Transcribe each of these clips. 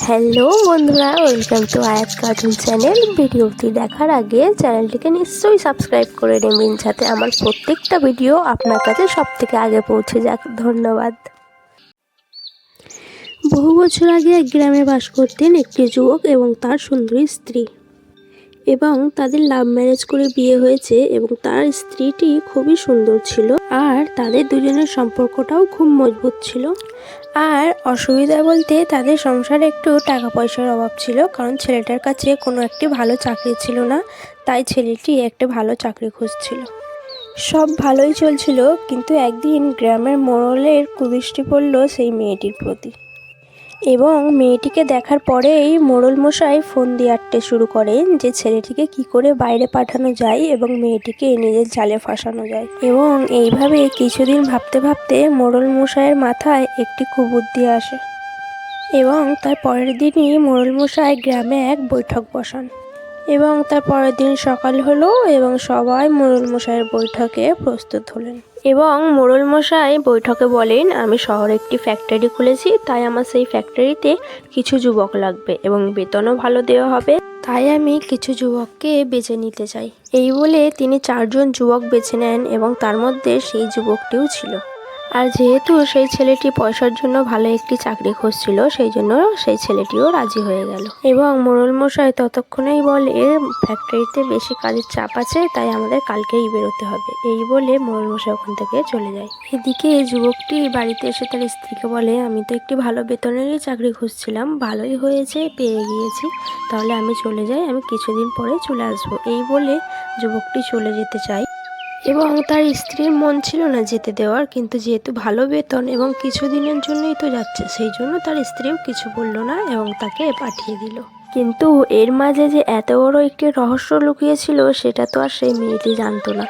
Hello বন্ধুরা, welcome to আয়াত cartoon channel. ভিডিওটি দেখার আগে চ্যানেলটিকে নিশ্চয়ই সাবস্ক্রাইব করে নেবেন, যাতে আমার প্রত্যেকটা ভিডিও আপনার কাছে সবথেকে আগে পৌঁছে যাক। ধন্যবাদ। বহু বছর আগে এক গ্রামে বাস করতেন একটি যুবক এবং তার সুন্দরী স্ত্রী, এবং তাদের লাভ ম্যারেজ করে বিয়ে হয়েছে এবং তার স্ত্রীটি খুবই সুন্দর ছিল আর তাদের দুজনের সম্পর্কটাও খুব মজবুত ছিল। আর অসুবিধা বলতে তাদের সংসারে একটু টাকা পয়সার অভাব ছিল, কারণ ছেলেটার কাছে কোনো একটি ভালো চাকরি ছিল না, তাই ছেলেটি একটা ভালো চাকরি খুঁজছিল। সব ভালোই চলছিল, কিন্তু একদিন গ্রামের মোড়লের কুদৃষ্টি পড়ল সেই মেয়েটির প্রতি, এবং মেয়েটিকে দেখার পরেই মোড়ল মশাই ফোন দিয়ে আটতে শুরু করেন যে ছেলেটিকে কি করে বাইরে পাঠানো যায় এবং মেয়েটিকে নিজের জালে ফাঁসানো যায়। এবং এইভাবে কিছুদিন ভাবতে ভাবতে মোড়ল মশাইয়ের মাথায় একটি কুবুদ্ধি আসে, এবং তার পরের দিনই মোড়ল মশাই গ্রামে এক বৈঠক বসান। এবং তার পরের দিন সকাল হলো এবং সবাই মোড়ল মশাইয়ের বৈঠকে প্রস্তুত হলেন। এবং মোড়ল মশাই বৈঠকে বলেন, আমি শহরে একটি ফ্যাক্টরি খুলেছি, তাই আমার সেই ফ্যাক্টরিতে কিছু যুবক লাগবে এবং বেতনও ভালো দেওয়া হবে, তাই আমি কিছু যুবককে বেছে নিতে চাই। এই বলে তিনি 4 জন যুবক বেছে নেন এবং তার মধ্যে সেই যুবকটিও ছিল। আর যেহেতু সেই ছেলেটি পয়সার জন্য ভালো একটি চাকরি খুঁজছিল, সেই জন্য সেই ছেলেটিও রাজি হয়ে গেল। এবং মোড়ল মশাই ততক্ষণেই বলে, ফ্যাক্টরিতে বেশি কাজের চাপ আছে, তাই আমাদের কালকেই বেরোতে হবে। এই বলে মোড়ল মশাই ওখান থেকে চলে যায়। এদিকে যুবকটি বাড়িতে এসে তার স্ত্রীকে বলে, আমি তো একটি ভালো বেতনেরই চাকরি খুঁজছিলাম, ভালোই হয়েছে পেয়ে গিয়েছি, তাহলে আমি চলে যাই, আমি কিছুদিন পরে চলে আসবো। এই বলে যুবকটি চলে যেতে চায় এবং তার স্ত্রীর মন ছিল না যেতে দেওয়ার, কিন্তু যেহেতু ভালো বেতন এবং কিছুদিনের জন্যই তো যাচ্ছে, সেই জন্য তার স্ত্রীও কিছু বলল না এবং তাকে পাঠিয়ে দিল। কিন্তু এর মাঝে যে এত বড় একটি রহস্য লুকিয়েছিল, সেটা তো আর সেই মেয়েটি জানতো না।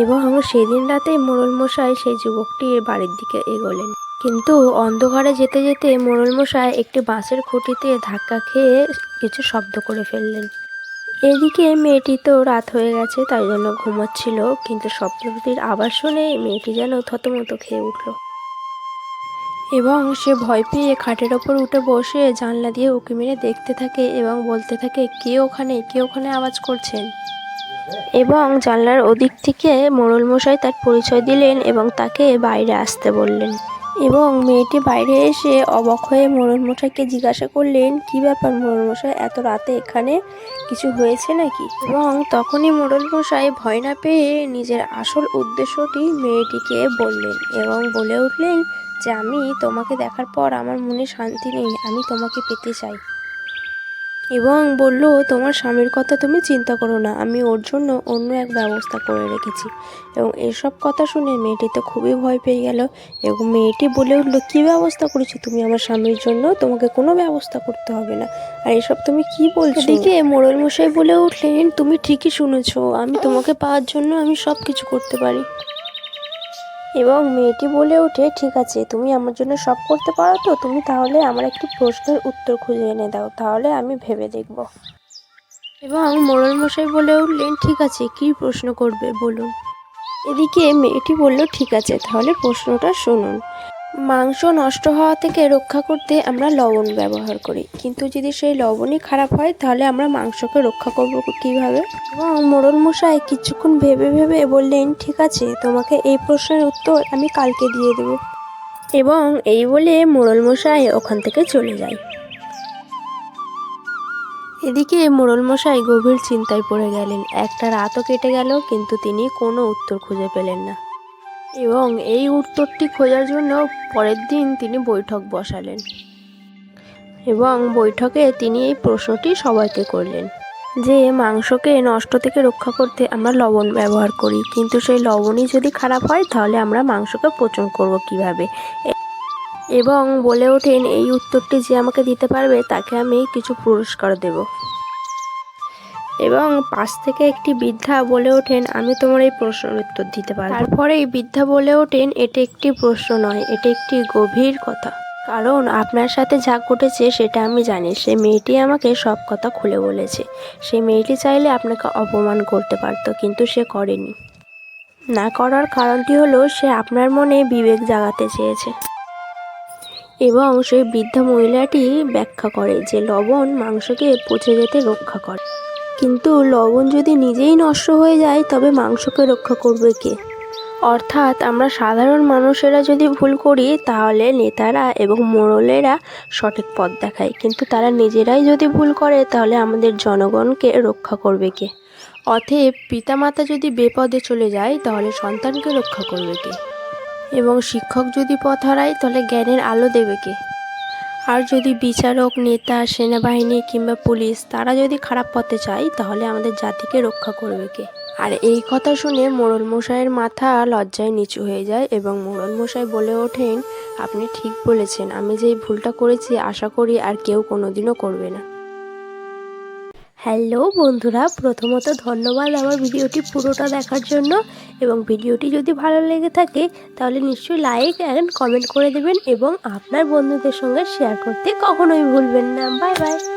এবং সেদিন রাতে মোড়ল মশাই সেই যুবকটির বাড়ির দিকে এগোলেন, কিন্তু অন্ধকারে যেতে যেতে মোড়ল মশাই একটি বাঁশের খুঁটিতে ধাক্কা খেয়ে কিছু শব্দ করে ফেললেন। এদিকে মেয়েটি তো রাত হয়ে গেছে, তাই জন্য ঘুমোচ্ছিল, কিন্তু স্বপ্নবতীর আওয়াজ শুনে মেয়েটি যেন থতমত খেয়ে উঠল এবং সে ভয় পেয়ে খাটের ওপর উঠে বসে জানলা দিয়ে উঁকি মেরে দেখতে থাকে এবং বলতে থাকে, কে ওখানে, কে ওখানে আওয়াজ করছেন। এবং জানলার ওদিক থেকে মোড়ল মশাই তার পরিচয় দিলেন এবং তাকে বাইরে আসতে বললেন। এবং মেয়েটি বাইরে এসে অবাক হয়ে মোড়ল মশাইকে জিজ্ঞাসা করলেন, কি ব্যাপার মোড়ল মশাই, এত রাতে এখানে, কিছু হয়েছে নাকি? এবং তখনই মোড়ল মশাই ভয় না পেয়ে নিজের আসল উদ্দেশ্যটি মেয়েটিকে বললেন এবং বলে উঠলেন যে, আমি তোমাকে দেখার পর আমার মনে শান্তি নেই, আমি তোমাকে পেতে চাই। এবং বলল, তোমার স্বামীর কথা তুমি চিন্তা করো না, আমি ওর জন্য অন্য এক ব্যবস্থা করে রেখেছি। এবং এসব কথা শুনে মেয়েটি তো খুবই ভয় পেয়ে গেল এবং মেয়েটি বলে উঠলো, কী ব্যবস্থা করেছো তুমি আমার স্বামীর জন্য? তোমাকে কোনো ব্যবস্থা করতে হবে না, আর এসব তুমি কি বলছো? এদিকে মোড়ল মশাই বলে উঠলেন, তুমি ঠিকই শুনেছো, আমি তোমাকে পাওয়ার জন্য আমি সব কিছু করতে পারি। এবং মেয়েটি বলে ওঠে, ঠিক আছে, তুমি আমার জন্য সব করতে পারো, তো তুমি তাহলে আমার একটি প্রশ্নের উত্তর খুঁজে এনে দাও, তাহলে আমি ভেবে দেখব। এবং মোড়ল মশাই বলে উঠলেন, ঠিক আছে, কী প্রশ্ন করবে বলুন। এদিকে মেয়েটি বলল, ঠিক আছে, তাহলে প্রশ্নটা শুনুন। মাংস নষ্ট হওয়া থেকে রক্ষা করতে আমরা লবণ ব্যবহার করি, কিন্তু যদি সেই লবণই খারাপ হয়, তাহলে আমরা মাংসকে রক্ষা করব কীভাবে? এবং মোড়ল মশাই কিছুক্ষণ ভেবে ভেবে বললেন, ঠিক আছে, তোমাকে এই প্রশ্নের উত্তর আমি কালকে দিয়ে দেব। এবং এই বলে মোড়ল মশাই ওখান থেকে চলে যায়। এদিকে মোড়ল মশাই গভীর চিন্তায় পড়ে গেলেন। একটা রাতও কেটে গেল, কিন্তু তিনি কোনো উত্তর খুঁজে পেলেন না। এবং এই উত্তরটি খোঁজার জন্য পরের দিন তিনি বৈঠক বসালেন এবং বৈঠকে তিনি এই প্রশ্নটি সবাইকে করলেন যে, মাংসকে নষ্ট থেকে রক্ষা করতে আমরা লবণ ব্যবহার করি, কিন্তু সেই লবণই যদি খারাপ হয়, তাহলে আমরা মাংসকে পচন করব কিভাবে? এবং বলে ওঠেন, এই উত্তরটি যে আমাকে দিতে পারবে তাকে আমি কিছু পুরস্কার দেব। এবং পাশ থেকে একটি বৃদ্ধা বলে ওঠেন, আমি তোমার এই প্রশ্নের উত্তর দিতে পারব। তারপরে এই বৃদ্ধা বলে ওঠেন, এটা একটি প্রশ্ন নয়, এটা একটি গভীর কথা, কারণ আপনার সাথে যা ঘটেছে সেটা আমি জানি। সে মেয়েটি আমাকে সব কথা খুলে বলেছে। সেই মেয়েটি চাইলে আপনাকে অপমান করতে পারত, কিন্তু সে করেনি। না করার কারণটি হলো, সে আপনার মনে বিবেক জাগাতে চেয়েছে। এবং সেই বৃদ্ধা মহিলাটি ব্যাখ্যা করে যে লবণ মাংসকে পচে যেতে রক্ষা করে। কিন্তু লবণ যদি নিজেই নষ্ট হয়ে যায় তবে মাংসকে রক্ষা করবে কে? অর্থাৎ আমরা সাধারণ মানুষেরা যদি ভুল করি তাহলে নেতারা এবং মোড়লেরা সঠিক পথ দেখায়, কিন্তু তারা নিজেরাই যদি ভুল করে তাহলে আমাদের জনগণকে রক্ষা করবে কে? অতএব পিতামাতা যদি বেপদে চলে যায় তাহলে সন্তানকে রক্ষা করবে কে? এবং শিক্ষক যদি পথ হারায় তাহলে জ্ঞানের আলো দেবে কে? আর যদি বিচারক, নেতা, সেনাবাহিনী কিংবা পুলিশ তারা যদি খারাপ পথে যায় তাহলে আমাদের জাতিকে রক্ষা করবে কে? আর এই কথা শুনে মোড়ল মশাইয়ের মাথা লজ্জায় নিচু হয়ে যায় এবং মোড়ল মশাই বলে ওঠেন, আপনি ঠিক বলেছেন, আমি যেই ভুলটা করেছি আশা করি আর কেউ কোনোদিনও করবে না। হ্যালো বন্ধুরা, প্রথমত ধন্যবাদ আমার ভিডিওটি পুরোটা দেখার জন্য, এবং ভিডিওটি যদি ভালো লেগে থাকে তাহলে নিশ্চয়ই লাইক অ্যান্ড কমেন্ট করে দেবেন এবং আপনার বন্ধুদের সঙ্গে শেয়ার করতে কখনোই ভুলবেন না। Bye bye.